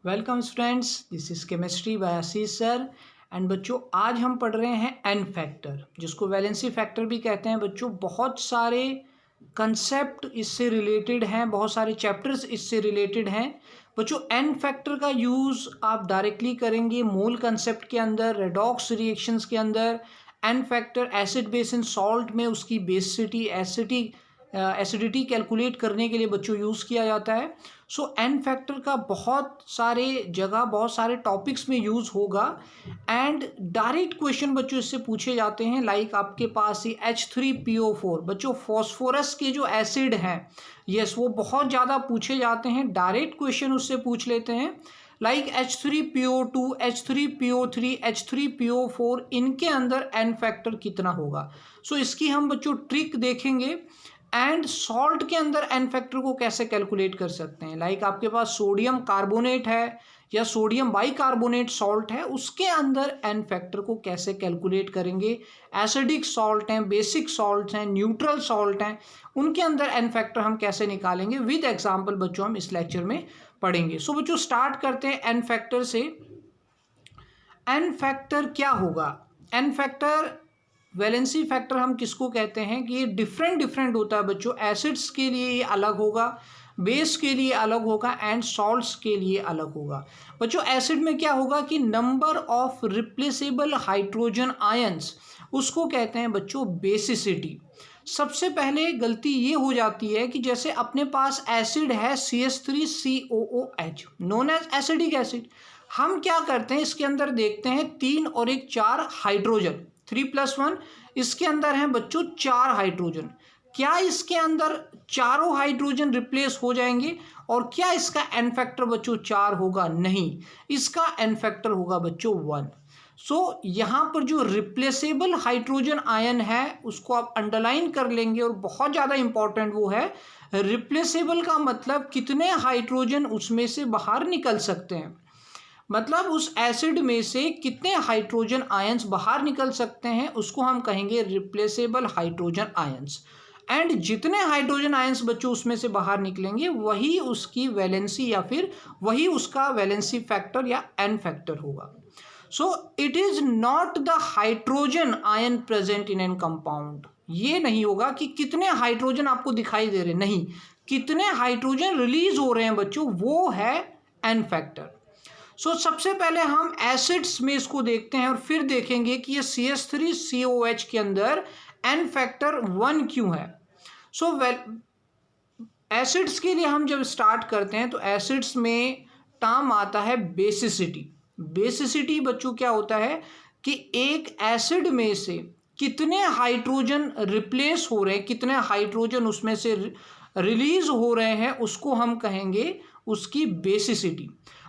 Welcome students, this is chemistry bye Ashish sir. And बच्चों, आज हम पढ़ रहे हैं एन फैक्टर, जिसको वैलेंसी फैक्टर भी कहते हैं। बच्चों, बहुत सारे कंसेप्ट इससे रिलेटेड हैं, बहुत सारे चैप्टर्स इससे रिलेटेड हैं। बच्चों, एन फैक्टर का यूज़ आप डायरेक्टली करेंगे मोल कंसेप्ट के अंदर, रेडॉक्स रिएक्शंस के अंदर। N factor acid base in salt में उसकी बेसिसिटी एसिडिटी कैलकुलेट करने के लिए बच्चों यूज़ किया जाता है। सो एन फैक्टर का बहुत सारे जगह, बहुत सारे टॉपिक्स में यूज़ होगा। एंड डायरेक्ट क्वेश्चन बच्चों इससे पूछे जाते हैं। लाइक आपके पास ही H3PO4, बच्चों फॉस्फोरस के जो एसिड हैं, यस, वो बहुत ज़्यादा पूछे जाते हैं। डायरेक्ट क्वेश्चन उससे पूछ लेते हैं। लाइक H3PO2, H3PO3, H3PO4, इनके अंदर एन फैक्टर कितना होगा। सो इसकी हम बच्चों ट्रिक देखेंगे। एंड सॉल्ट के अंदर एन फैक्टर को कैसे कैलकुलेट कर सकते हैं। लाइक आपके पास सोडियम कार्बोनेट है या सोडियम बाइकार्बोनेट सॉल्ट है, उसके अंदर एन फैक्टर को कैसे कैलकुलेट करेंगे। एसिडिक सॉल्ट हैं, बेसिक सॉल्ट हैं, न्यूट्रल सॉल्ट हैं, उनके अंदर एन फैक्टर हम कैसे निकालेंगे विद एग्जाम्पल बच्चों हम इस लेक्चर में पढ़ेंगे। सो बच्चों, स्टार्ट करते हैं एन फैक्टर से। एन फैक्टर क्या होगा। एन फैक्टर, वैलेंसी फैक्टर हम किसको कहते हैं कि ये डिफरेंट होता है बच्चों। एसिड्स के लिए ये अलग होगा, बेस के लिए अलग होगा, एंड सॉल्ट्स के लिए अलग होगा। बच्चों, एसिड में क्या होगा कि number of replaceable hydrogen ions, उसको कहते हैं बच्चों बेसिसिटी। सबसे पहले गलती ये हो जाती है कि जैसे अपने पास एसिड है CH3COOH, known as acidic acid. हम क्या करते हैं, इसके अंदर देखते हैं 3 और 1 4 हाइड्रोजन, 3+1, इसके अंदर हैं बच्चों 4 हाइड्रोजन। क्या इसके अंदर चारों हाइड्रोजन रिप्लेस हो जाएंगे और क्या इसका एन फैक्टर बच्चों 4 होगा? नहीं, इसका एन फैक्टर होगा बच्चों 1। सो यहाँ पर जो रिप्लेसेबल हाइड्रोजन आयन है उसको आप अंडरलाइन कर लेंगे, और बहुत ज़्यादा इंपॉर्टेंट वो है। रिप्लेसेबल का मतलब कितने हाइड्रोजन उसमें से बाहर निकल सकते हैं, मतलब उस एसिड में से कितने हाइड्रोजन आयंस बाहर निकल सकते हैं, उसको हम कहेंगे रिप्लेसेबल हाइड्रोजन आयंस। एंड जितने हाइड्रोजन आयंस बच्चों उसमें से बाहर निकलेंगे वही उसकी वैलेंसी या फिर वही उसका वैलेंसी फैक्टर या एन फैक्टर होगा। So it is not the hydrogen ion present in an compound. ये नहीं होगा कि कितने हाइड्रोजन आपको दिखाई दे रहे, नहीं, कितने हाइड्रोजन रिलीज हो रहे हैं बच्चों, वो है एन फैक्टर। सो सबसे पहले हम एसिड्स में इसको देखते हैं और फिर देखेंगे कि ये CH3COH के अंदर एन फैक्टर 1 क्यों है। सो एसिड्स के लिए हम जब स्टार्ट करते हैं तो एसिड्स में टर्म आता है बेसिसिटी। बेसिसिटी बच्चों क्या होता है कि एक एसिड में से कितने हाइड्रोजन रिप्लेस हो रहे हैं, कितने हाइड्रोजन उसमें से रिलीज हो रहे हैं, उसको हम कहेंगे उसकी बेसिसिटी।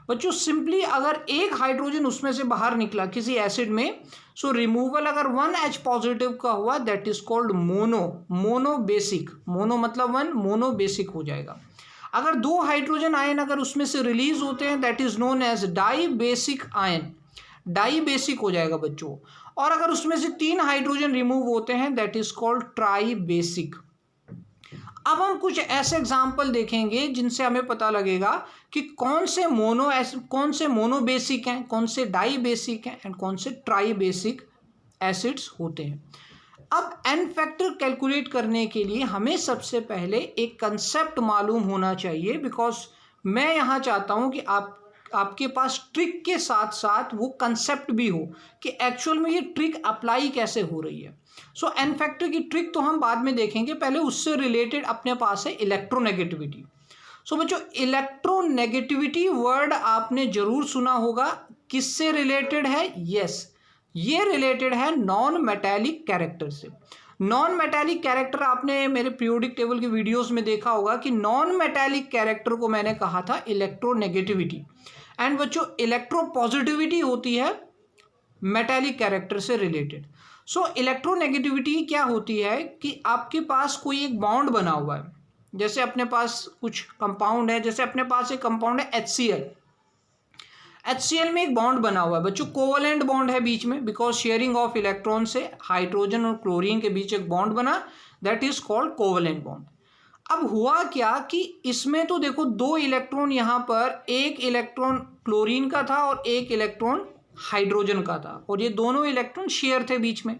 बच्चों, सिंपली अगर एक हाइड्रोजन उसमें से बाहर निकला किसी एसिड में, सो रिमूवल अगर 1H पॉजिटिव का हुआ, that is called mono basic. Mono मतलब 1, मोनो बेसिक हो जाएगा। अगर 2 हाइड्रोजन आयन अगर उसमें से रिलीज होते हैं, that is known as dibasic ion, dibasic हो जाएगा बच्चों। और अगर उसमें से 3 हाइड्रोजन रिमूव होते हैं, that is called try basic. अब हम कुछ ऐसे एग्जाम्पल देखेंगे जिनसे हमें पता लगेगा कि कौन से मोनो बेसिक हैं, कौन से डाई बेसिक हैं, एंड कौन से ट्राई बेसिक एसिड्स होते हैं। अब एन फैक्टर कैलकुलेट करने के लिए हमें सबसे पहले एक कंसेप्ट मालूम होना चाहिए, बिकॉज मैं यहाँ चाहता हूँ कि आपके पास ट्रिक के साथ साथ वो कंसेप्ट भी हो कि एक्चुअल में ये ट्रिक अप्लाई कैसे हो रही है। सो एन फैक्टर की ट्रिक तो हम बाद में देखेंगे, पहले उससे रिलेटेड अपने पास है इलेक्ट्रोनेगेटिविटी। सो बच्चों, इलेक्ट्रोनेगेटिविटी वर्ड आपने जरूर सुना होगा। किससे रिलेटेड है? यस, ये रिलेटेड है नॉन मेटैलिक कैरेक्टर से। नॉन मेटैलिक कैरेक्टर आपने मेरे पीरियोडिक टेबल की वीडियोस में देखा होगा कि नॉन मेटैलिक कैरेक्टर को मैंने कहा था इलेक्ट्रोनेगेटिविटी। एंड बच्चों, इलेक्ट्रोपॉजिटिविटी होती है मेटैलिक कैरेक्टर से रिलेटेड। सो इलेक्ट्रोनेगेटिविटी क्या होती है कि आपके पास कोई एक बॉन्ड बना हुआ है, जैसे अपने पास कुछ कंपाउंड है, जैसे अपने पास एक कंपाउंड है HCl में एक बॉन्ड बना हुआ है बच्चों, कोवलेंट बॉन्ड है बीच में, बिकॉज शेयरिंग ऑफ इलेक्ट्रॉन से हाइड्रोजन और क्लोरीन के बीच एक बॉन्ड बना, that is called covalent bond. अब हुआ क्या कि इसमें तो देखो 2 इलेक्ट्रॉन यहाँ पर, एक इलेक्ट्रॉन क्लोरीन का था और एक इलेक्ट्रॉन हाइड्रोजन का था, और ये दोनों इलेक्ट्रॉन शेयर थे बीच में।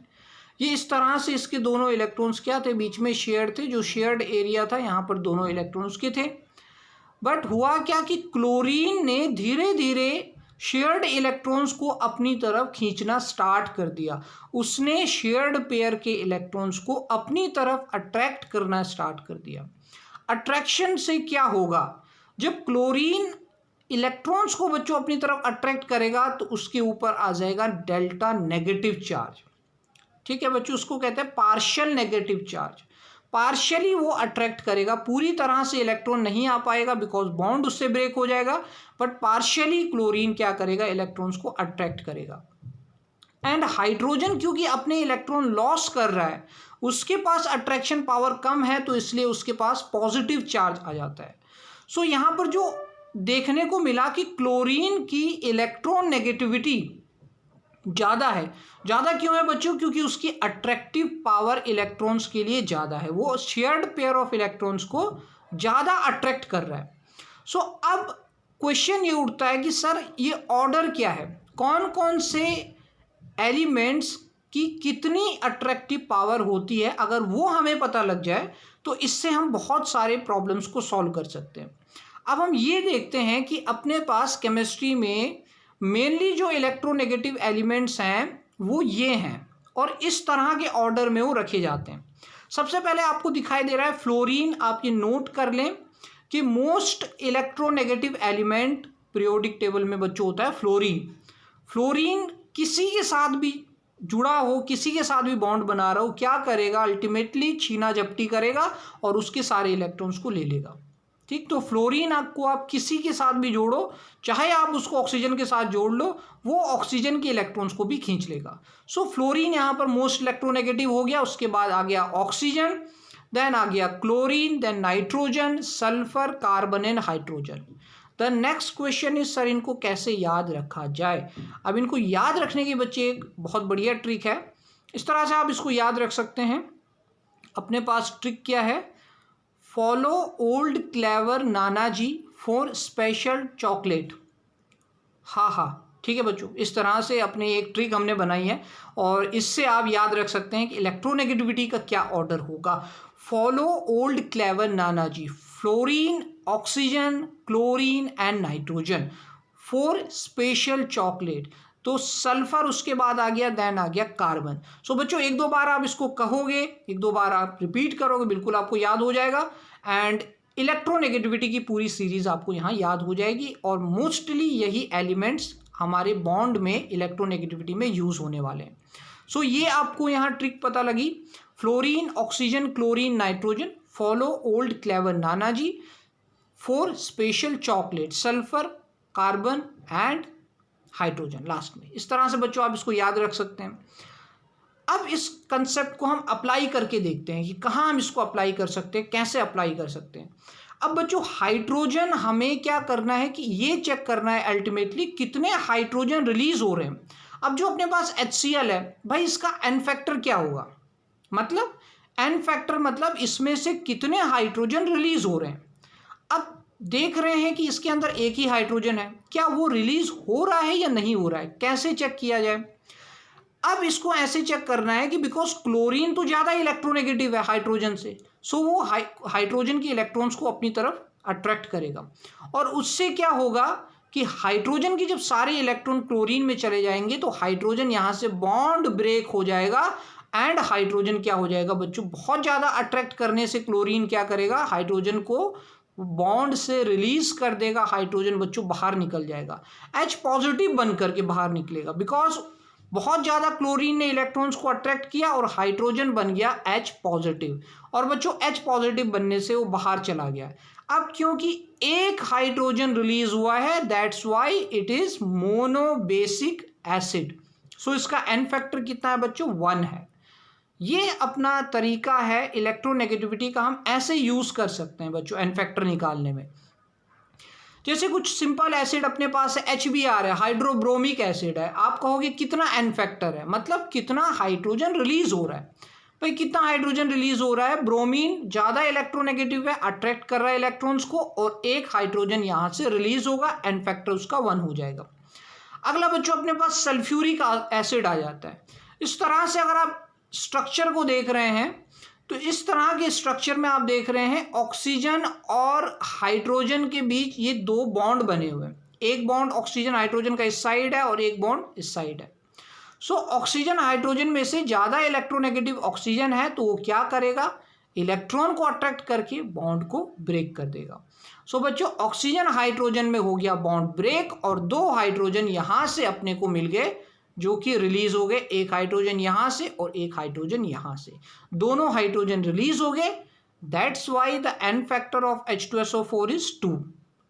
ये इस तरह से इसके दोनों इलेक्ट्रॉन्स क्या थे, बीच में शेयर थे, जो शेयर्ड एरिया था यहाँ पर दोनों इलेक्ट्रॉन्स के थे। बट हुआ क्या कि क्लोरीन ने धीरे धीरे शेयर्ड इलेक्ट्रॉन्स को अपनी तरफ खींचना स्टार्ट कर दिया। उसने शेयर्ड पेयर के इलेक्ट्रॉन्स को अपनी तरफ अट्रैक्ट करना स्टार्ट कर दिया। अट्रैक्शन से क्या होगा, जब क्लोरीन इलेक्ट्रॉन्स को बच्चों अपनी तरफ अट्रैक्ट करेगा तो उसके ऊपर आ जाएगा डेल्टा नेगेटिव चार्ज। ठीक है बच्चों, उसको कहते हैं पार्शियल नेगेटिव चार्ज। पार्शियली वो अट्रैक्ट करेगा, पूरी तरह से इलेक्ट्रॉन नहीं आ पाएगा बिकॉज बॉन्ड उससे ब्रेक हो जाएगा, बट पार्शियली क्लोरीन क्या करेगा, इलेक्ट्रॉन्स को अट्रैक्ट करेगा। एंड हाइड्रोजन क्योंकि अपने इलेक्ट्रॉन लॉस कर रहा है, उसके पास अट्रैक्शन पावर कम है, तो इसलिए उसके पास पॉजिटिव चार्ज आ जाता है। सो यहाँ पर जो देखने को मिला कि क्लोरीन की इलेक्ट्रॉन नेगेटिविटी ज़्यादा है। ज़्यादा क्यों है बच्चों, क्योंकि उसकी अट्रैक्टिव पावर इलेक्ट्रॉन्स के लिए ज़्यादा है, वो शेयर्ड पेयर ऑफ इलेक्ट्रॉन्स को ज़्यादा अट्रैक्ट कर रहा है। सो अब क्वेश्चन ये उठता है कि सर ये ऑर्डर क्या है, कौन कौन से एलिमेंट्स की कितनी अट्रैक्टिव पावर होती है। अगर वो हमें पता लग जाए तो इससे हम बहुत सारे प्रॉब्लम्स को सॉल्व कर सकते हैं। अब हम ये देखते हैं कि अपने पास केमिस्ट्री में मेनली जो इलेक्ट्रोनेगेटिव एलिमेंट्स हैं वो ये हैं, और इस तरह के ऑर्डर में वो रखे जाते हैं। सबसे पहले आपको दिखाई दे रहा है फ्लोरीन। आप ये नोट कर लें कि most electronegative element periodic table में बच्चों होता है फ्लोरीन। फ्लोरीन किसी के साथ भी जुड़ा हो, किसी के साथ भी बॉन्ड बना रहा हो, क्या करेगा, अल्टीमेटली छीना झपटी करेगा और उसके सारे इलेक्ट्रॉन्स को ले लेगा। ठीक, तो फ्लोरीन आपको आप किसी के साथ भी जोड़ो, चाहे आप उसको ऑक्सीजन के साथ जोड़ लो, वो ऑक्सीजन के इलेक्ट्रॉन्स को भी खींच लेगा। सो फ्लोरीन यहाँ पर मोस्ट इलेक्ट्रोनेगेटिव हो गया। उसके बाद आ गया ऑक्सीजन, देन आ गया chlorine, then nitrogen, sulphur, carbon and hydrogen. The next question is sir इनको कैसे याद रखा जाए। अब इनको याद रखने के बच्चे एक बहुत बढ़िया ट्रिक है, इस तरह से आप इसको याद रख सकते हैं। अपने पास ट्रिक क्या है, follow old clever Nana ji for special chocolate. हाँ, ठीक है बच्चों, इस तरह से अपने एक ट्रिक हमने बनाई है और इससे आप याद रख सकते हैं कि इलेक्ट्रोनेगेटिविटी का क्या ऑर्डर होगा। Follow old clever Nana ji, fluorine, oxygen, chlorine and nitrogen for special chocolate. तो सल्फर उसके बाद आ गया, देन आ गया कार्बन। सो बच्चों एक दो बार आप इसको कहोगे, एक दो बार आप रिपीट करोगे, बिल्कुल आपको याद हो जाएगा एंड इलेक्ट्रोनेगेटिविटी की पूरी सीरीज आपको यहाँ याद हो जाएगी। और मोस्टली यही एलिमेंट्स हमारे बॉन्ड में इलेक्ट्रोनेगेटिविटी में यूज होने वाले हैं। सो ये आपको यहाँ ट्रिक पता लगी, fluorine, oxygen, chlorine, nitrogen, follow old clever Nana ji for special chocolate, sulphur, carbon and hydrogen last में। इस तरह से बच्चों आप इसको याद रख सकते हैं। अब इस कंसेप्ट को हम अप्लाई करके देखते हैं कि कहाँ हम इसको अप्लाई कर सकते हैं, कैसे अप्लाई कर सकते हैं। अब बच्चों हाइड्रोजन हमें क्या करना है कि ये चेक करना है अल्टीमेटली कितने हाइड्रोजन रिलीज हो रहे हैं। अब जो अपने पास HCl है भाई, इसका एन फैक्टर क्या होगा, मतलब एन फैक्टर मतलब इसमें से कितने हाइड्रोजन रिलीज हो रहे हैं। अब देख रहे हैं कि इसके अंदर एक ही हाइड्रोजन है, क्या वो रिलीज हो रहा है या नहीं हो रहा है, कैसे चेक किया जाए। अब इसको ऐसे चेक करना है कि बिकॉज क्लोरीन तो ज़्यादा इलेक्ट्रोनेगेटिव है हाइड्रोजन से, सो वो हाइड्रोजन के इलेक्ट्रॉन्स को अपनी तरफ अट्रैक्ट करेगा, और उससे क्या होगा कि हाइड्रोजन के जब सारे इलेक्ट्रॉन क्लोरीन में चले जाएंगे तो हाइड्रोजन यहाँ से बॉन्ड ब्रेक हो जाएगा एंड हाइड्रोजन क्या हो जाएगा बच्चों, बहुत ज़्यादा अट्रैक्ट करने से क्लोरीन क्या करेगा, हाइड्रोजन को बॉन्ड से रिलीज कर देगा, हाइड्रोजन बच्चों बाहर निकल जाएगा, H पॉजिटिव बन करके बाहर निकलेगा, बिकॉज बहुत ज़्यादा क्लोरीन ने इलेक्ट्रॉन्स को अट्रैक्ट किया और हाइड्रोजन बन गया H पॉजिटिव, और बच्चों H पॉजिटिव बनने से वो बाहर चला गया। अब क्योंकि एक हाइड्रोजन रिलीज हुआ है, that's why it is monobasic acid. So इसका एन फैक्टर कितना है बच्चों, 1 है। ये अपना तरीका है इलेक्ट्रोनेगेटिविटी का, हम ऐसे यूज कर सकते हैं बच्चों एन फैक्टर निकालने में। जैसे कुछ सिंपल एसिड अपने पास है, HBr है, हाइड्रोब्रोमिक एसिड है, आप कहोगे कितना एन फैक्टर है, मतलब कितना हाइड्रोजन रिलीज हो रहा है। भाई कितना हाइड्रोजन रिलीज हो रहा है, ब्रोमीन ज़्यादा इलेक्ट्रोनेगेटिव है, अट्रैक्ट कर रहा है इलेक्ट्रॉन्स को, और एक हाइड्रोजन यहाँ से रिलीज होगा, एन फैक्टर उसका 1 हो जाएगा। अगला बच्चों अपने पास सल्फ्यूरिक एसिड आ जाता है। इस तरह से अगर आप स्ट्रक्चर को देख रहे हैं तो इस तरह के स्ट्रक्चर में आप देख रहे हैं ऑक्सीजन और हाइड्रोजन के बीच ये दो बॉन्ड बने हुए हैं। एक बॉन्ड ऑक्सीजन हाइड्रोजन का इस साइड है और एक बॉन्ड इस साइड है। सो ऑक्सीजन हाइड्रोजन में से ज़्यादा इलेक्ट्रोनेगेटिव ऑक्सीजन है तो वो क्या करेगा, इलेक्ट्रॉन को अट्रैक्ट करके बॉन्ड को ब्रेक कर देगा। सो बच्चों ऑक्सीजन हाइड्रोजन में हो गया बॉन्ड ब्रेक और दो हाइड्रोजन यहाँ से अपने को मिल गए जो कि रिलीज हो गए, एक हाइड्रोजन यहाँ से और एक हाइड्रोजन यहाँ से, दोनों हाइड्रोजन रिलीज हो गए। That's why the n factor of H2SO4 is 2।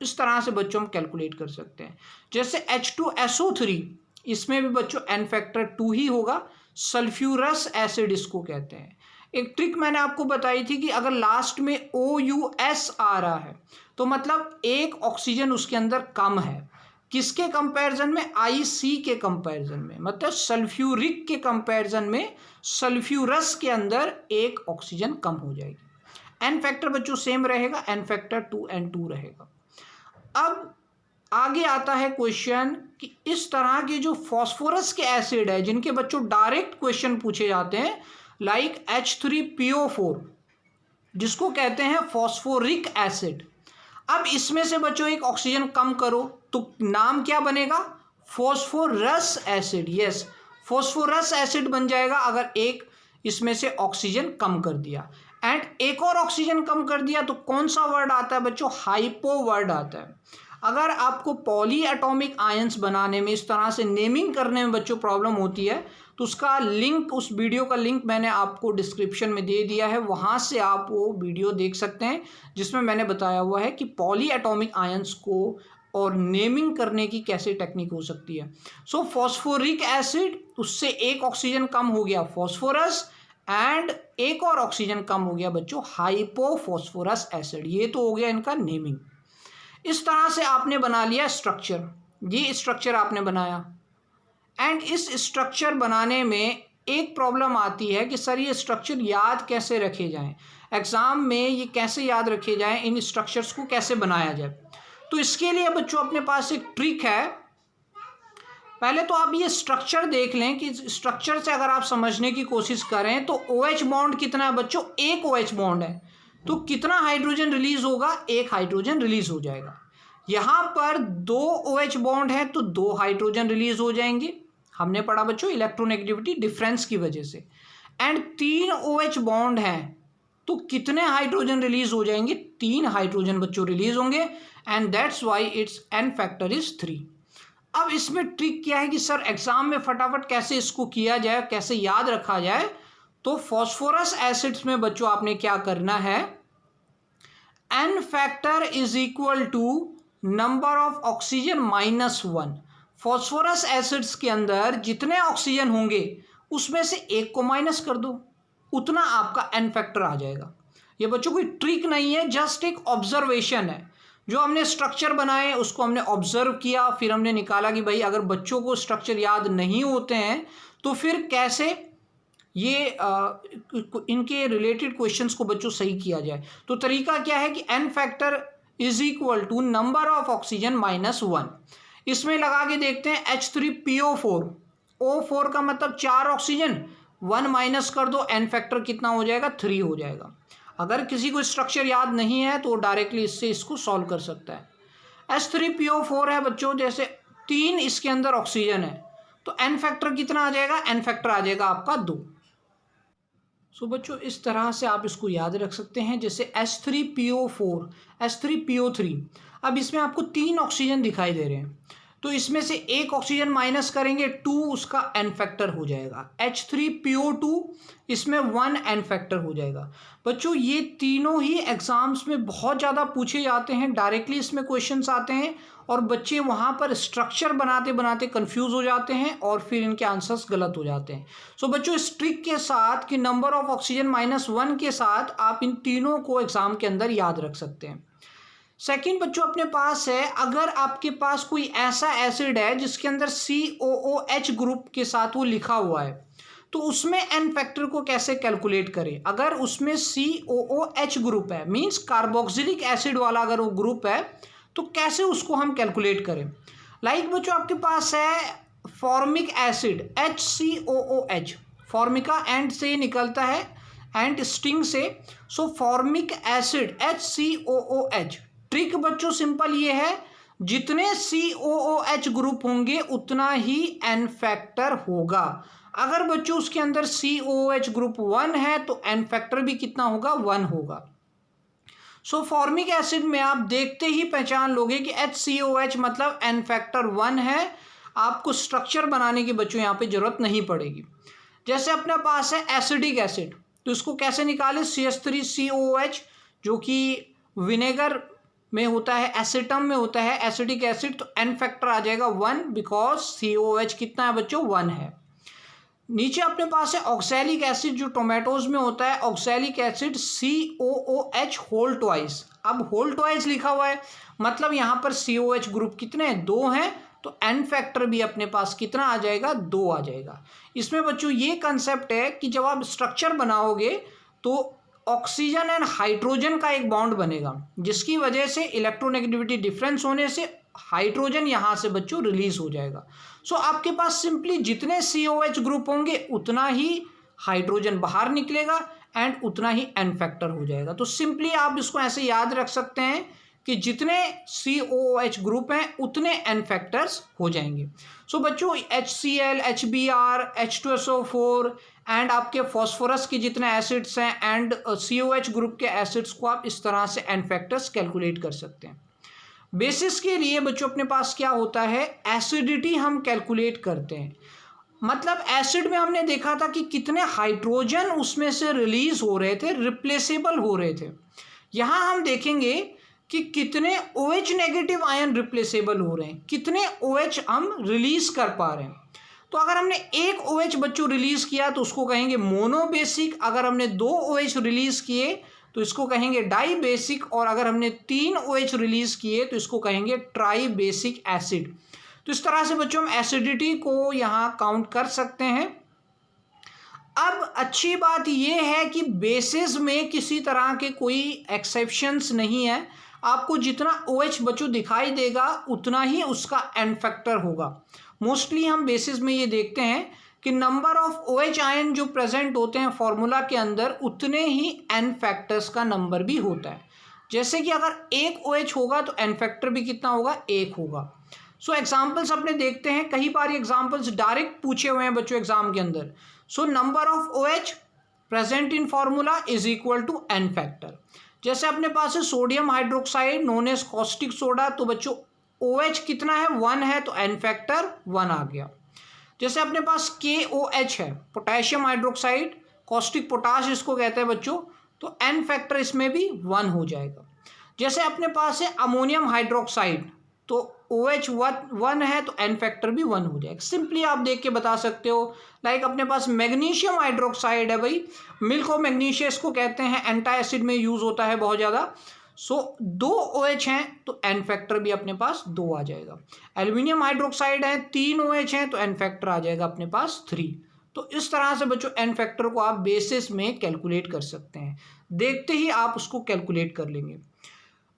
इस तरह से बच्चों हम कैलकुलेट कर सकते हैं। जैसे H2SO3 इसमें भी बच्चों एन फैक्टर 2 ही होगा, सल्फ्यूरस एसिड इसको कहते हैं। एक ट्रिक मैंने आपको बताई थी कि अगर लास्ट में OUS आ रहा है तो मतलब एक ऑक्सीजन उसके अंदर कम है, किसके कंपैरिजन में, IC के कंपैरिजन में, मतलब सल्फ्यूरिक के कंपैरिजन में सल्फ्यूरस के अंदर एक ऑक्सीजन कम हो जाएगी। एन फैक्टर बच्चों सेम रहेगा, एन फैक्टर 2N2 रहेगा। अब आगे आता है क्वेश्चन कि इस तरह के जो फॉस्फोरस के एसिड है जिनके बच्चों डायरेक्ट क्वेश्चन पूछे जाते हैं, लाइक H3PO4 जिसको कहते हैं फॉस्फोरिक एसिड। अब इसमें से बच्चों एक ऑक्सीजन कम करो तो नाम क्या बनेगा, phosphorous acid. Yes, phosphorous acid बन जाएगा अगर एक इसमें से ऑक्सीजन कम कर दिया। एंड एक और ऑक्सीजन कम कर दिया तो कौन सा वर्ड आता है बच्चों, हाइपो वर्ड आता है। अगर आपको पॉली एटॉमिक आयंस बनाने में इस तरह से नेमिंग करने में बच्चों प्रॉब्लम होती है तो उसका लिंक, उस वीडियो का लिंक मैंने आपको डिस्क्रिप्शन में दे दिया है, वहाँ से आप वो वीडियो देख सकते हैं जिसमें मैंने बताया हुआ है कि पॉली एटॉमिक आयंस को और नेमिंग करने की कैसे टेक्निक हो सकती है। सो फॉस्फोरिक एसिड, उससे एक ऑक्सीजन कम हो गया फॉस्फोरस, एंड एक और ऑक्सीजन कम हो गया बच्चों हाइपोफॉस्फोरस एसिड। ये तो हो गया इनका नेमिंग। इस तरह से आपने बना लिया स्ट्रक्चर, ये स्ट्रक्चर आपने बनाया। एंड इस स्ट्रक्चर बनाने में एक प्रॉब्लम आती है कि सर ये स्ट्रक्चर याद कैसे रखे जाएं, एग्ज़ाम में ये कैसे याद रखे जाएं, इन स्ट्रक्चर्स को कैसे बनाया जाए। तो इसके लिए बच्चों अपने पास एक ट्रिक है। पहले तो आप ये स्ट्रक्चर देख लें कि स्ट्रक्चर से अगर आप समझने की कोशिश करें तो OH बॉन्ड कितना है बच्चों, एक OH बॉन्ड है तो कितना हाइड्रोजन रिलीज होगा, एक हाइड्रोजन रिलीज हो जाएगा। यहाँ पर दो OH बॉन्ड है तो दो हाइड्रोजन रिलीज हो जाएंगे, हमने पढ़ा बच्चों इलेक्ट्रोनेगेटिविटी डिफरेंस की वजह से। एंड तीन OH बॉन्ड हैं तो कितने हाइड्रोजन रिलीज हो जाएंगे, तीन हाइड्रोजन बच्चों रिलीज होंगे। And that's why it's an factor is 3। अब इसमें ट्रिक क्या है कि सर एग्जाम में फटाफट कैसे इसको किया जाए, कैसे याद रखा जाए। तो फॉस्फोरस एसिड्स में बच्चों आपने क्या करना है, n factor is equal to number of oxygen -1। Phosphorus acids के अंदर जितने ऑक्सीजन होंगे उसमें से एक को माइनस कर दो, उतना आपका एन फैक्टर आ जाएगा। ये बच्चों कोई ट्रिक नहीं है, जस्ट एक ऑब्जर्वेशन है। जो हमने स्ट्रक्चर बनाए उसको हमने ऑब्जर्व किया, फिर हमने निकाला कि भाई अगर बच्चों को स्ट्रक्चर याद नहीं होते हैं तो फिर कैसे ये इनके रिलेटेड क्वेश्चंस को बच्चों सही किया जाए। तो तरीका क्या है कि n factor is equal to number of oxygen -1। इसमें लगा के देखते हैं H3PO4, O4 का मतलब 4 ऑक्सीजन, 1 माइनस कर दो, एन फैक्टर कितना हो जाएगा, 3 हो जाएगा। अगर किसी को स्ट्रक्चर याद नहीं है तो डायरेक्टली इससे इसको सॉल्व कर सकता है। H3PO4 है बच्चों, जैसे 3 इसके अंदर ऑक्सीजन है तो एन फैक्टर कितना आ जाएगा, एन फैक्टर आ जाएगा आपका 2। सो बच्चों इस तरह से आप इसको याद रख सकते हैं। जैसे H3PO4, H3PO3, अब इसमें आपको 3 ऑक्सीजन दिखाई दे रहे हैं तो इसमें से एक ऑक्सीजन माइनस करेंगे 2, उसका एन फैक्टर हो जाएगा। H3PO2, इसमें 1 एन फैक्टर हो जाएगा। बच्चों ये तीनों ही एग्जाम्स में बहुत ज़्यादा पूछे जाते हैं, डायरेक्टली इसमें क्वेश्चंस आते हैं और बच्चे वहाँ पर स्ट्रक्चर बनाते बनाते कंफ्यूज हो जाते हैं और फिर इनके आंसर्स गलत हो जाते हैं। सो बच्चों इस ट्रिक के साथ कि नंबर ऑफ ऑक्सीजन -1 के साथ आप इन तीनों को एग्जाम के अंदर याद रख सकते हैं। सेकंड बच्चों अपने पास है, अगर आपके पास कोई ऐसा एसिड है जिसके अंदर COOH ग्रुप के साथ वो लिखा हुआ है तो उसमें एन फैक्टर को कैसे कैलकुलेट करें। अगर उसमें COOH ग्रुप है, मीन्स कार्बोक्सिलिक एसिड वाला अगर वो ग्रुप है, तो कैसे उसको हम कैलकुलेट करें। लाइक बच्चों आपके पास है formic acid HCOOH, Formica and से निकलता है, एंड स्टिंग से, सो फॉर्मिक एसिड HCOOH। ट्रिक बच्चों सिंपल ये है, जितने COOH ग्रुप होंगे उतना ही एन फैक्टर होगा। अगर बच्चों उसके अंदर COOH ग्रुप 1 है तो एन फैक्टर भी कितना होगा, 1 होगा। सो फॉर्मिक एसिड में आप देखते ही पहचान लोगे कि HCOH मतलब एन फैक्टर 1 है। आपको स्ट्रक्चर बनाने की बच्चों यहाँ पे जरूरत नहीं पड़ेगी। जैसे अपने पास है एसिडिक एसिड, तो इसको कैसे निकालें, CH3COOH जो कि विनेगर में होता है, एसिटम में होता है एसिडिक एसिड, तो एन फैक्टर आ जाएगा 1, बिकॉज COOH कितना है बच्चों, 1 है। नीचे अपने पास है ऑक्सैलिक एसिड जो टोमेटोज में होता है, oxalic acid COOH whole twice. अब होल ट्वाइस लिखा हुआ है मतलब यहाँ पर COOH ग्रुप कितने हैं, 2 हैं, तो एन फैक्टर भी अपने पास कितना आ जाएगा, 2 आ जाएगा। इसमें बच्चों ये कंसेप्ट है कि जब आप स्ट्रक्चर बनाओगे तो ऑक्सीजन एंड हाइड्रोजन का एक बॉन्ड बनेगा, जिसकी वजह से इलेक्ट्रोनेगेटिविटी डिफरेंस होने से हाइड्रोजन यहाँ से बच्चों रिलीज हो जाएगा। सो आपके पास सिंपली जितने COH ग्रुप होंगे उतना ही हाइड्रोजन बाहर निकलेगा एंड उतना ही एन फैक्टर हो जाएगा। तो सिंपली आप इसको ऐसे याद रख सकते हैं कि जितने COOH ग्रुप हैं उतने एन फैक्टर्स हो जाएंगे। सो बच्चों HCl, HBr, H2SO4 एंड आपके फॉस्फोरस के जितने एसिड्स हैं एंड COH ग्रुप के एसिड्स को आप इस तरह से एन फैक्टर्स कैलकुलेट कर सकते हैं। बेसिस के लिए बच्चों अपने पास क्या होता है, एसिडिटी हम कैलकुलेट करते हैं। मतलब एसिड में हमने देखा था कि कितने हाइड्रोजन उसमें से रिलीज हो रहे थे, रिप्लेसेबल हो रहे थे। यहाँ हम देखेंगे कि कितने OH नेगेटिव आयन रिप्लेसेबल हो रहे हैं, कितने OH हम रिलीज कर पा रहे हैं। तो अगर हमने एक OH बच्चों रिलीज किया तो उसको कहेंगे मोनोबेसिक, अगर हमने 2 OH रिलीज किए तो इसको कहेंगे डाई बेसिक, और अगर हमने 3 OH रिलीज किए तो इसको कहेंगे ट्राई बेसिक एसिड। तो इस तरह से बच्चों हम एसिडिटी को यहाँ काउंट कर सकते हैं। अब अच्छी बात यह है कि बेसिस में किसी तरह के कोई एक्सेप्शंस नहीं है, आपको जितना OH बच्चों दिखाई देगा उतना ही उसका एन फैक्टर होगा। मोस्टली हम बेसिस में ये देखते हैं कि नंबर ऑफ OH आयन जो प्रेजेंट होते हैं फॉर्मूला के अंदर उतने ही एन फैक्टर्स का नंबर भी होता है। जैसे कि अगर एक OH होगा तो एन फैक्टर भी कितना होगा, 1 होगा। सो एग्जाम्पल्स अपने देखते हैं, कई बार एग्जाम्पल्स डायरेक्ट पूछे हुए हैं बच्चों एग्जाम के अंदर। So number of OH present in formula is equal to n factor. जैसे अपने पास है sodium hydroxide known as caustic soda, तो बच्चों OH कितना है, 1 है, तो एन फैक्टर 1 आ गया। जैसे अपने पास KOH है, पोटेशियम हाइड्रोक्साइड, कॉस्टिक पोटाश इसको कहते हैं बच्चों, तो एन फैक्टर इसमें भी 1 हो जाएगा। जैसे अपने पास है अमोनियम हाइड्रोक्साइड, तो OH 1 है तो एन फैक्टर भी 1 हो जाएगा। सिंपली आप देख के बता सकते हो। लाइक अपने पास मैग्नीशियम हाइड्रोक्साइड है भाई, मिल्क ऑफ मैग्नीशिया इसको कहते हैं, एंटी एसिड में यूज होता है बहुत ज़्यादा। सो 2 OH हैं तो एन फैक्टर भी अपने पास 2 आ जाएगा। एल्यूमिनियम हाइड्रोक्साइड है, 3 OH हैं तो एन फैक्टर आ जाएगा अपने पास 3। तो इस तरह से बच्चों एन फैक्टर को आप बेसिस में कैलकुलेट कर सकते हैं, देखते ही आप उसको कैलकुलेट कर लेंगे।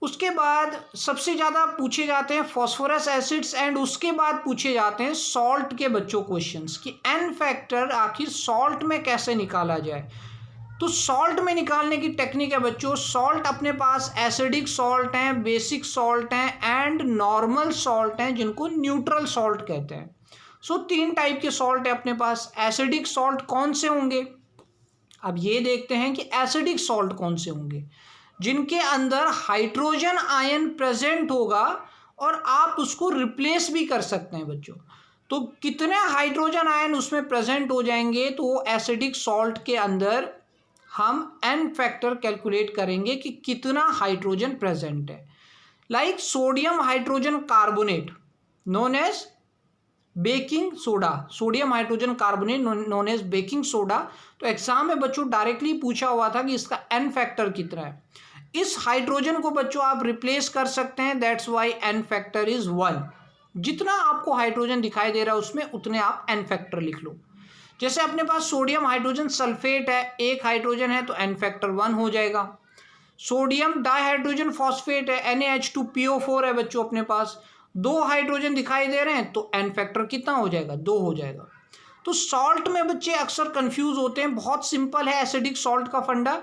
उसके बाद सबसे ज़्यादा पूछे जाते हैं फॉस्फोरस एसिड्स एंड उसके बाद पूछे जाते हैं सॉल्ट के बच्चों क्वेश्चंस कि एन फैक्टर आखिर सॉल्ट में कैसे निकाला जाए। तो सॉल्ट में निकालने की टेक्निक है बच्चों, सॉल्ट अपने पास एसिडिक सॉल्ट हैं, बेसिक सॉल्ट हैं एंड नॉर्मल सॉल्ट हैं जिनको न्यूट्रल सॉल्ट कहते हैं। सो 3 टाइप के सॉल्ट है अपने पास। एसिडिक सॉल्ट कौन से होंगे, अब ये देखते हैं कि एसिडिक सॉल्ट कौन से होंगे, जिनके अंदर हाइड्रोजन आयन प्रेजेंट होगा और आप उसको रिप्लेस भी कर सकते हैं बच्चों। तो कितने हाइड्रोजन आयन उसमें प्रेजेंट हो जाएंगे, तो वो एसिडिक सॉल्ट के अंदर हम एन फैक्टर कैलकुलेट करेंगे कि कितना हाइड्रोजन प्रेजेंट है। Like sodium hydrogen carbonate known as baking soda, sodium hydrogen carbonate known as baking soda. तो एग्जाम में बच्चों डायरेक्टली पूछा हुआ था कि इसका एन फैक्टर कितना है। इस हाइड्रोजन को बच्चों आप रिप्लेस कर सकते हैं, that's why n factor is 1। जितना आपको हाइड्रोजन दिखाई दे रहा है उसमें उतने आप एन फैक्टर लिख लो। जैसे अपने पास सोडियम हाइड्रोजन सल्फेट है, एक हाइड्रोजन है तो एन फैक्टर 1 हो जाएगा। सोडियम डाइहाइड्रोजन फॉस्फेट है, NaH2PO4 है बच्चों अपने पास, 2 हाइड्रोजन दिखाई दे रहे हैं तो एन फैक्टर कितना हो जाएगा, 2 हो जाएगा। तो सॉल्ट में बच्चे अक्सर कंफ्यूज होते हैं, बहुत सिंपल है एसिडिक सॉल्ट का फंडा,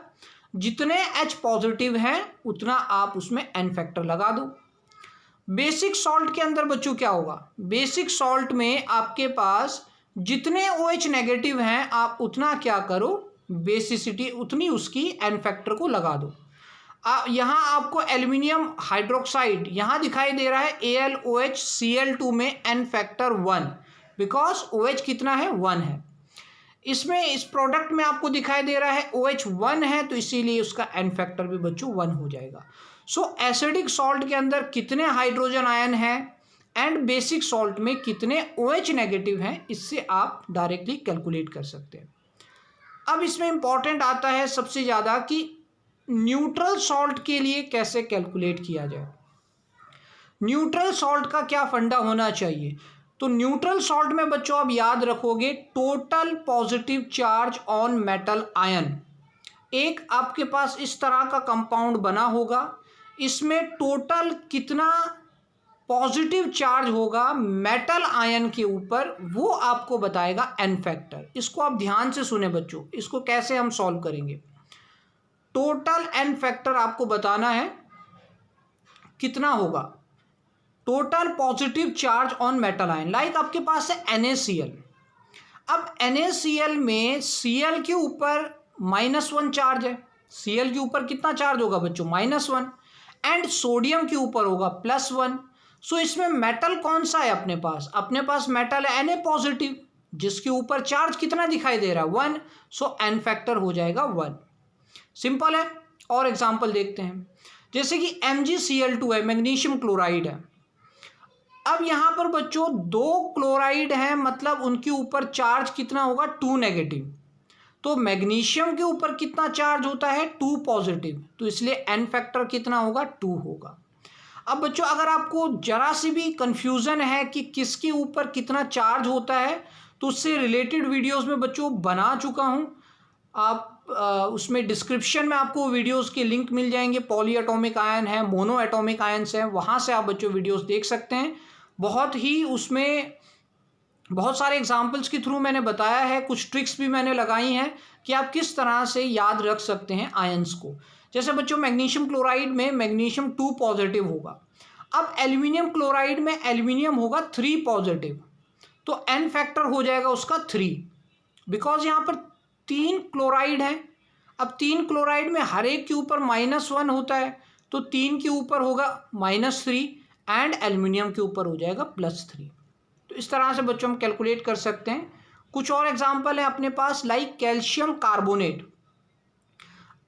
जितने H पॉजिटिव हैं उतना आप उसमें एन फैक्टर लगा दो। बेसिक सॉल्ट के अंदर बच्चों क्या होगा, बेसिक सॉल्ट में आपके पास जितने OH नेगेटिव हैं आप उतना क्या करो, बेसिसिटी उतनी उसकी एन फैक्टर को लगा दो। यहाँ आपको एल्यूमिनियम हाइड्रोक्साइड यहाँ दिखाई दे रहा है AlOHCl2 में एन फैक्टर 1, बिकॉज OH कितना है, 1 है। इसमें इस प्रोडक्ट में आपको दिखाई दे रहा है OH 1 है, तो इसीलिए उसका एन फैक्टर भी बच्चों 1 हो जाएगा। सो एसिडिक सॉल्ट के अंदर कितने हाइड्रोजन आयन हैं एंड बेसिक सॉल्ट में कितने OH नेगेटिव हैं, इससे आप डायरेक्टली कैलकुलेट कर सकते हैं। अब इसमें इंपॉर्टेंट आता है सबसे ज़्यादा कि न्यूट्रल सॉल्ट के लिए कैसे कैलकुलेट किया जाए। न्यूट्रल सॉल्ट का क्या फंडा होना चाहिए, तो न्यूट्रल सॉल्ट में बच्चों आप याद रखोगे total positive charge on metal ion. एक आपके पास इस तरह का कंपाउंड बना होगा, इसमें टोटल कितना पॉजिटिव चार्ज होगा मेटल आयन के ऊपर, वो आपको बताएगा एन फैक्टर। इसको आप ध्यान से सुने बच्चों, इसको कैसे हम सॉल्व करेंगे। टोटल एन फैक्टर आपको बताना है कितना होगा, total positive charge on metal ion. Like आपके पास है NaCl, अब NaCl में Cl के ऊपर -1 चार्ज है, Cl के ऊपर कितना चार्ज होगा बच्चों, -1, एंड सोडियम के ऊपर होगा +1। सो इसमें मेटल कौन सा है अपने पास मेटल है Na पॉजिटिव, जिसके ऊपर चार्ज कितना दिखाई दे रहा है, 1। सो एन फैक्टर हो जाएगा 1। सिंपल है। और एग्जांपल देखते हैं, जैसे कि MgCl2 है, मैग्नीशियम क्लोराइड है। अब यहाँ पर बच्चों 2 क्लोराइड हैं, मतलब उनके ऊपर चार्ज कितना होगा, 2 नेगेटिव। तो मैग्नीशियम के ऊपर कितना चार्ज होता है, 2 पॉजिटिव, तो इसलिए एन फैक्टर कितना होगा, 2 होगा। अब बच्चों अगर आपको जरा सी भी कंफ्यूजन है कि किसके ऊपर कितना चार्ज होता है, तो उससे रिलेटेड वीडियोस में बच्चों बना चुका हूँ। आप उसमें डिस्क्रिप्शन में आपको वीडियोस के लिंक मिल जाएंगे। पॉली एटॉमिक आयन है, मोनो एटॉमिक आयन्स हैं, वहाँ से आप बच्चों वीडियोस देख सकते हैं। बहुत ही उसमें बहुत सारे एग्जाम्पल्स के थ्रू मैंने बताया है, कुछ ट्रिक्स भी मैंने लगाई हैं कि आप किस तरह से याद रख सकते हैं आयन्स को। जैसे बच्चों मैग्नीशियम क्लोराइड में मैग्नीशियम 2 पॉजिटिव होगा, अब एल्यूमिनियम क्लोराइड में एल्यूमिनियम होगा 3 पॉजिटिव, तो एन फैक्टर हो जाएगा उसका 3, बिकॉज यहाँ पर 3 क्लोराइड हैं। अब 3 क्लोराइड में हर एक के ऊपर -1 होता है, तो 3 के ऊपर होगा -3 एंड एल्यूमिनियम के ऊपर हो जाएगा +3। तो इस तरह से बच्चों हम कैलकुलेट कर सकते हैं। कुछ और एग्जांपल है अपने पास, लाइक कैल्शियम कार्बोनेट।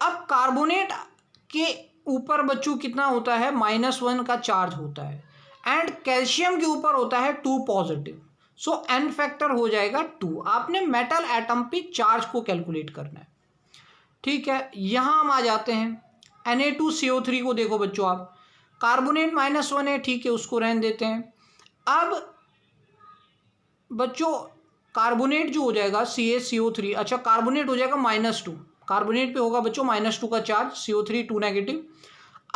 अब कार्बोनेट के ऊपर बच्चों कितना होता है, -1 का चार्ज होता है, एंड कैल्शियम के ऊपर होता है 2 पॉजिटिव। सो एन फैक्टर हो जाएगा 2। आपने मेटल एटम पे चार्ज को कैलकुलेट करना है, ठीक है। यहाँ हम आ जाते हैं Na2CO3 को। देखो बच्चों आप, कार्बोनेट -1 है, ठीक है, उसको रहने देते हैं। अब बच्चों कार्बोनेट जो हो जाएगा CaCO3, अच्छा कार्बोनेट हो जाएगा -2, कार्बोनेट पे होगा बच्चों -2 का चार्ज, CO3 2 नेगेटिव।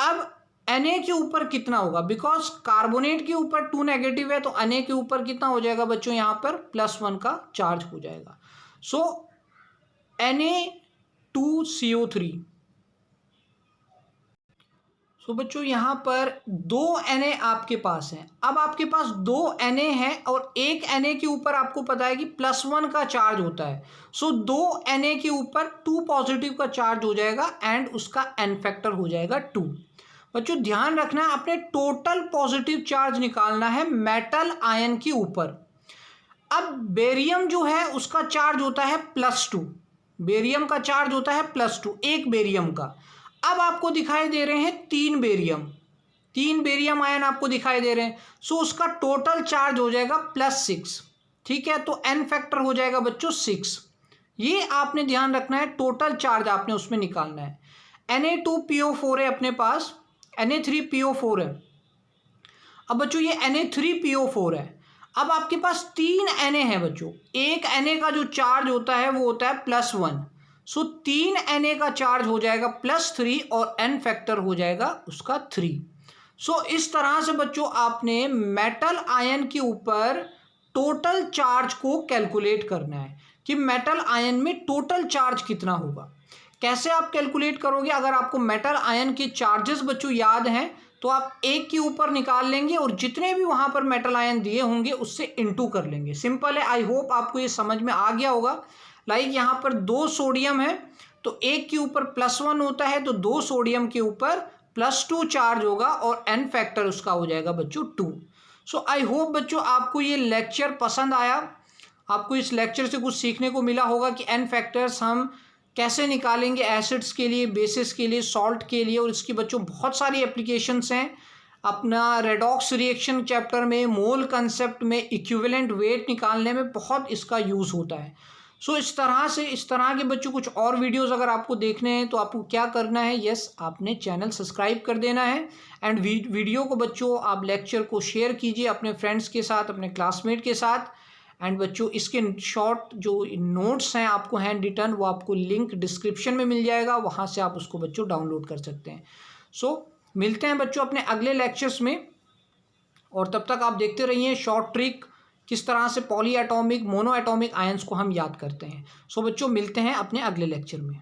अब Na के ऊपर कितना होगा, बिकॉज कार्बोनेट के ऊपर 2 नेगेटिव है, तो Na के ऊपर कितना हो जाएगा बच्चों, यहाँ पर +1 का चार्ज हो जाएगा। सो Na2CO3। सो बच्चों यहाँ पर 2 Na आपके पास हैं। अब आपके पास 2 Na है और एक Na के ऊपर आपको पता है कि +1 का चार्ज होता है। सो 2 Na के ऊपर 2 पॉजिटिव का चार्ज हो जाएगा एंड उसका एन फैक्टर हो जाएगा 2। बच्चों ध्यान रखना है, आपने टोटल पॉजिटिव चार्ज निकालना है मेटल आयन के ऊपर। अब बेरियम जो है उसका चार्ज होता है +2, बेरियम का चार्ज होता है +2, एक बेरियम का। अब आपको दिखाई दे रहे हैं 3 बेरियम आयन आपको दिखाई दे रहे हैं। सो उसका टोटल चार्ज हो जाएगा +6, ठीक है। तो एन फैक्टर हो जाएगा बच्चों 6। ये आपने ध्यान रखना है, टोटल चार्ज आपने उसमें निकालना है। Na2PO4 है अपने पास, Na3PO4 है। अब बच्चों ये Na3PO4 है। अब आपके पास 3 Na है बच्चों, एक Na का जो चार्ज होता है वो होता है +1, सो 3 Na का चार्ज हो जाएगा +3 और n फैक्टर हो जाएगा उसका 3। सो इस तरह से बच्चों आपने मेटल आयन के ऊपर टोटल चार्ज को कैलकुलेट करना है कि मेटल आयन में टोटल चार्ज कितना होगा। कैसे आप कैलकुलेट करोगे? अगर आपको मेटल आयन के चार्जेस बच्चों याद हैं तो आप एक के ऊपर निकाल लेंगे और जितने भी वहां पर मेटल आयन दिए होंगे उससे इनटू कर लेंगे। सिंपल है, आई होप आपको ये समझ में आ गया होगा। लाइक यहाँ पर 2 सोडियम है तो एक के ऊपर +1 होता है तो 2 सोडियम के ऊपर +2 चार्ज होगा और n फैक्टर उसका हो जाएगा बच्चों 2। सो आई होप बच्चों आपको ये लेक्चर पसंद आया, आपको इस लेक्चर से कुछ सीखने को मिला होगा कि n फैक्टर्स हम कैसे निकालेंगे एसिड्स के लिए, बेसिस के लिए, सॉल्ट के लिए। और इसकी बच्चों बहुत सारी एप्लीकेशंस हैं। अपना रेडॉक्स रिएक्शन चैप्टर में, मोल कंसेप्ट में, इक्विवेलेंट वेट निकालने में बहुत इसका यूज़ होता है। सो इस तरह के बच्चों कुछ और वीडियोस अगर आपको देखने हैं तो आपको क्या करना है, यस आपने चैनल सब्सक्राइब कर देना है। एंड वीडियो को बच्चों आप लेक्चर को शेयर कीजिए अपने फ्रेंड्स के साथ, अपने क्लासमेट के साथ। एंड बच्चों इसके शॉर्ट जो नोट्स हैं आपको हैंड रिटन, वो आपको लिंक डिस्क्रिप्शन में मिल जाएगा, वहाँ से आप उसको बच्चों डाउनलोड कर सकते हैं। सो मिलते हैं बच्चों अपने अगले लेक्चर्स में, और तब तक आप देखते रहिए शॉर्ट ट्रिक किस तरह से poly atomic, mono atomic ions को हम याद करते हैं। सो बच्चों मिलते हैं अपने अगले लेक्चर में।